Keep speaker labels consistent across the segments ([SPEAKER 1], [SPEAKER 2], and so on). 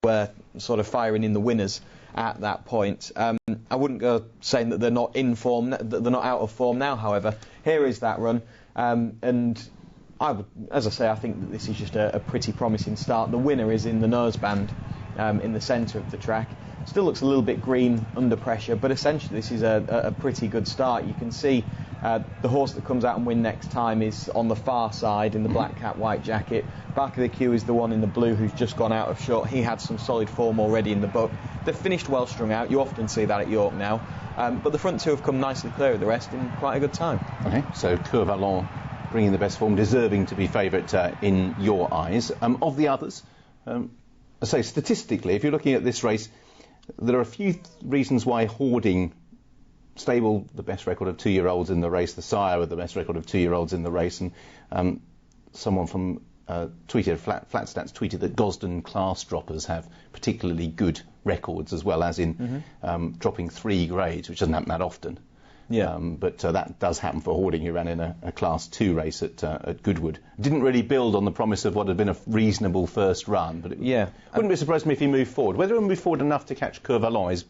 [SPEAKER 1] were sort of firing in the winners at that point. I wouldn't go saying that they're not in form, that they're not out of form now, however. Here is that run, and I would, as I say, I think that this is just a pretty promising start. The winner is in the noseband in the centre of the track. Still looks a little bit green under pressure, but essentially this is a pretty good start. You can see the horse that comes out and win next time is on the far side in the black cap, white jacket. Back of the queue is the one in the blue who's just gone out of short. He had some solid form already in the book. They've finished well strung out. You often see that at York now. But the front two have come nicely clear of the rest in quite a good time.
[SPEAKER 2] Okay, so Cour Valant bringing the best form, deserving to be favourite in your eyes. Of the others, I say statistically, if you're looking at this race, there are a few reasons why Hoarding, stable, the best record of 2-year-olds in the race, the sire with the best record of 2-year-olds in the race, and someone from tweeted, Flat Stats tweeted that Gosden class droppers have particularly good records, as well as in dropping 3 grades, which doesn't happen that often.
[SPEAKER 1] Yeah.
[SPEAKER 2] But that does happen for Hoarding, who ran in a Class 2 race at Goodwood. Didn't really build on the promise of what had been a reasonable first run, but it wouldn't be surprised me if he moved forward. Whether he'll move forward enough to catch Cour Valant is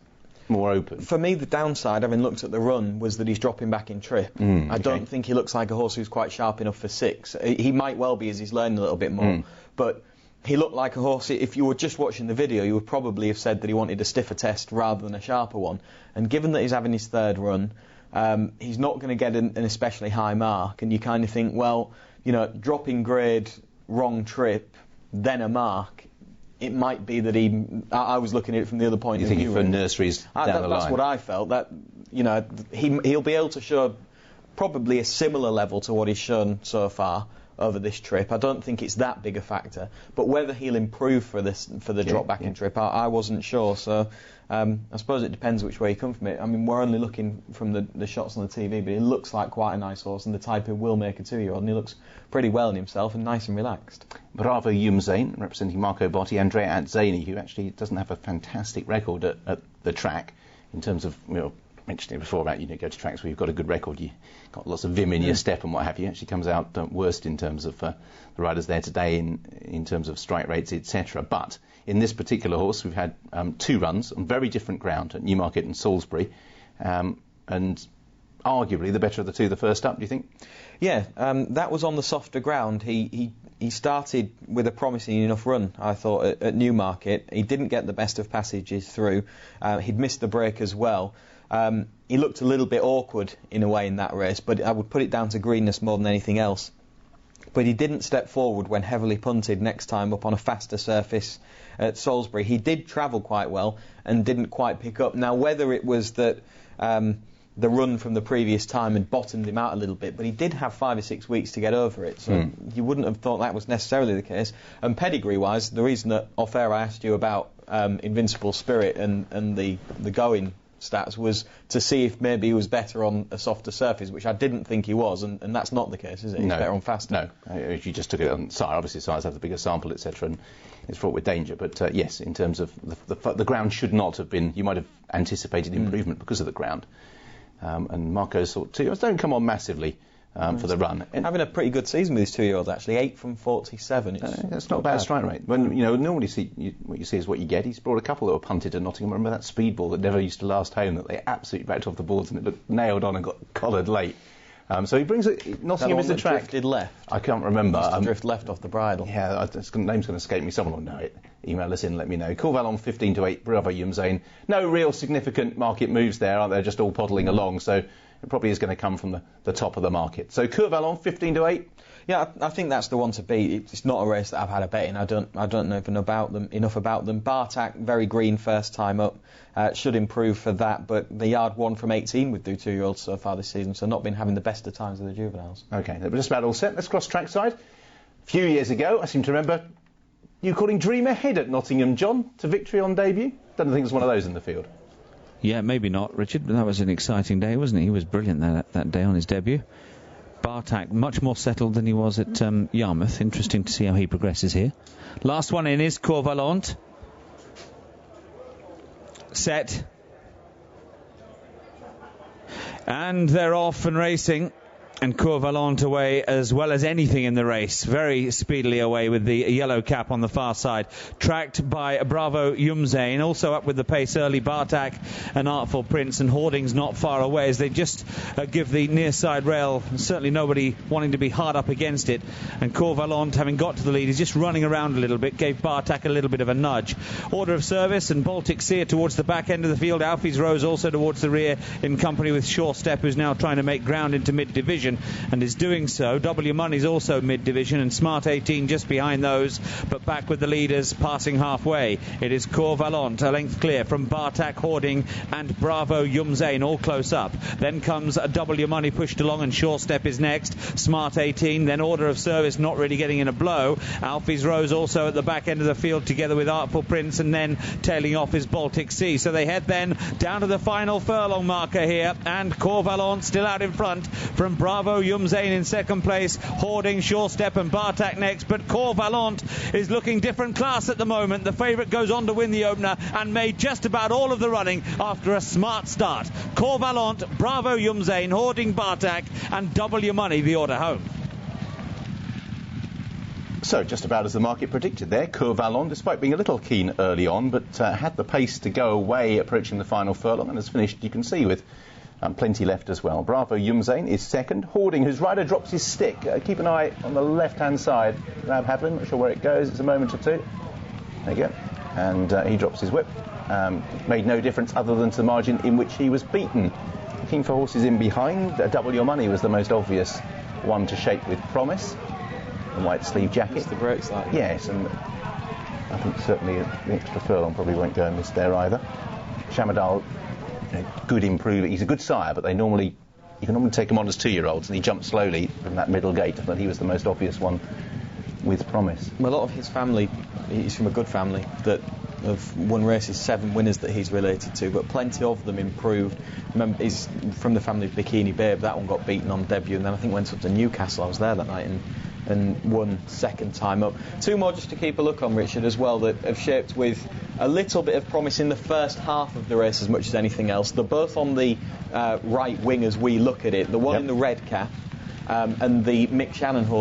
[SPEAKER 2] more open.
[SPEAKER 1] For me, the downside, having looked at the run, was that he's dropping back in trip. I don't think he looks like a horse who's quite sharp enough for 6. He might well be as he's learning a little bit more, but he looked like a horse. If you were just watching the video, you would probably have said that he wanted a stiffer test rather than a sharper one. And given that he's having his 3rd run, he's not going to get an especially high mark, and you kind of think, well, you know, dropping grade, wrong trip, then a mark. It might be that I was looking at it from the other point of view.
[SPEAKER 2] You think for nurseries down the line?
[SPEAKER 1] That's what I felt. That, you know, he'll be able to show probably a similar level to what he's shown so far over this trip. I don't think it's that big a factor, but whether he'll improve for the drop back in trip, I wasn't sure. So I suppose it depends which way you come from it. I mean, we're only looking from the shots on the TV, but he looks like quite a nice horse and the type who will make a 2-year-old, and he looks pretty well in himself and nice and relaxed.
[SPEAKER 2] Bravo Yumzain, representing Marco Botti, Andrea Atzani, who actually doesn't have a fantastic record at the track in terms of, you know, mentioned it before about, you know, go to tracks where you've got a good record, you've got lots of vim in your step and what have you. Actually comes out worst in terms of the riders there today in terms of strike rates, etc. But in this particular horse, we've had 2 runs on very different ground at Newmarket and Salisbury, and arguably the better of the 2 the first up, do you think?
[SPEAKER 1] Yeah, that was on the softer ground. He started with a promising enough run, I thought, at Newmarket. He didn't get the best of passages through. He'd missed the break as well. He looked a little bit awkward in a way in that race, but I would put it down to greenness more than anything else. But he didn't step forward when heavily punted next time up on a faster surface at Salisbury. He did travel quite well and didn't quite pick up. Now, whether it was that the run from the previous time had bottomed him out a little bit, but he did have 5 or 6 weeks to get over it, so you wouldn't have thought that was necessarily the case. And pedigree-wise, the reason that off-air I asked you about Invincible Spirit and the going stats was to see if maybe he was better on a softer surface, which I didn't think he was, and that's not the case, is it? He's better on faster. No,
[SPEAKER 2] if you just took it on sire, obviously sires have the bigger sample, etc., and it's fraught with danger, but yes, in terms of the ground should not have been, you might have anticipated improvement because of the ground, and Marco sort too, don't come on massively for the run.
[SPEAKER 1] Having a pretty good season with his 2-year-olds, actually, 8 from 47.
[SPEAKER 2] That's not a bad strike rate. When, you know, normally what you see is what you get. He's brought a couple that were punted at Nottingham. Remember that speedball that never used to last home that they absolutely backed off the boards and it looked nailed on and got collared late. So he brings it. Nottingham is the track.
[SPEAKER 1] Drifted left.
[SPEAKER 2] I can't remember.
[SPEAKER 1] Drift left off the bridle.
[SPEAKER 2] Yeah, name's going to escape me. Someone will know it. Email us in, let me know. Cour Valant 15-8. Bravo Yumzain. No real significant market moves there, aren't there? Just all poddling along. So it probably is going to come from the top of the market. So Cour Valant 15-8.
[SPEAKER 1] Yeah, I think that's the one to beat. It's not a race that I've had a bet in. I don't know enough about them. Bartak, very green first time up. Should improve for that, but the yard 1 from 18 with the 2-year-olds so far this season, so not been having the best of times with the juveniles.
[SPEAKER 2] OK, we're just about all set. Let's cross trackside. A few years ago, I seem to remember you calling Dream Ahead at Nottingham, John, to victory on debut. Don't think there's one of those in the field.
[SPEAKER 3] Yeah, maybe not, Richard, but that was an exciting day, wasn't it? He was brilliant that day on his debut. Bartak, much more settled than he was at Yarmouth. Interesting to see how he progresses here. Last one in is Cour Valant. Set. And they're off and racing. And Cour Valant away as well as anything in the race. Very speedily away with the yellow cap on the far side. Tracked by Bravo Yumzain. Also up with the pace early, Bartak and Artful Prince. And Hoarding's not far away as they just give the near side rail. Certainly nobody wanting to be hard up against it. And Cour Valant, having got to the lead, is just running around a little bit. Gave Bartak a little bit of a nudge. Order of Service and Baltic Sea towards the back end of the field. Alfie's Rose also towards the rear in company with Sure Step, who's now trying to make ground into mid-division and is doing so. W Money's also mid-division and Smart 18 just behind those, but back with the leaders passing halfway. It is Cour Valant, a length clear from Bartak, Hoarding and Bravo Yumzain, all close up. Then comes a W Money pushed along and Sure Step is next. Smart 18, then Order of Service not really getting in a blow. Alfie's Rose also at the back end of the field together with Artful Prince, and then tailing off is Baltic Sea. So they head then down to the final furlong marker here, and Cour Valant still out in front from Bravo Yumzain in second place, Hoarding, Sure Step and Bartak next, but Cour Valant is looking different class at the moment. The favourite goes on to win the opener and made just about all of the running after a smart start. Cour Valant, Bravo Yumzain, Hoarding, Bartak and W Money the order home.
[SPEAKER 2] So, just about as the market predicted there, Cour Valant, despite being a little keen early on, but had the pace to go away approaching the final furlong and has finished, you can see, with plenty left as well. Bravo Yumzain is second. Hoarding, whose rider drops his stick. Keep an eye on the left-hand side. Grab Havlin, not sure where it goes. It's a moment or two. There you go. And he drops his whip. Made no difference other than to the margin in which he was beaten. Looking for horses in behind. Double Your Money was the most obvious one to shape with Promise. The white sleeve jacket.
[SPEAKER 1] It's the brakes like.
[SPEAKER 2] Yes, and I think certainly the extra furlong probably won't go amiss there either. Shamadal, good improver. He's a good sire, but you can normally take him on as 2-year-olds, and he jumped slowly from that middle gate, but he was the most obvious one with Promise.
[SPEAKER 1] A lot of his family, he's from a good family that have won races, 7 winners that he's related to, but plenty of them improved. Remember, he's from the family of Bikini Babe. That one got beaten on debut, and then I think went up to Newcastle. I was there that night and won second time up. 2 more just to keep a look on, Richard, as well, that have shaped with a little bit of promise in the first half of the race as much as anything else. They're both on the right wing as we look at it. The one in the red cap and the Mick Shannon horse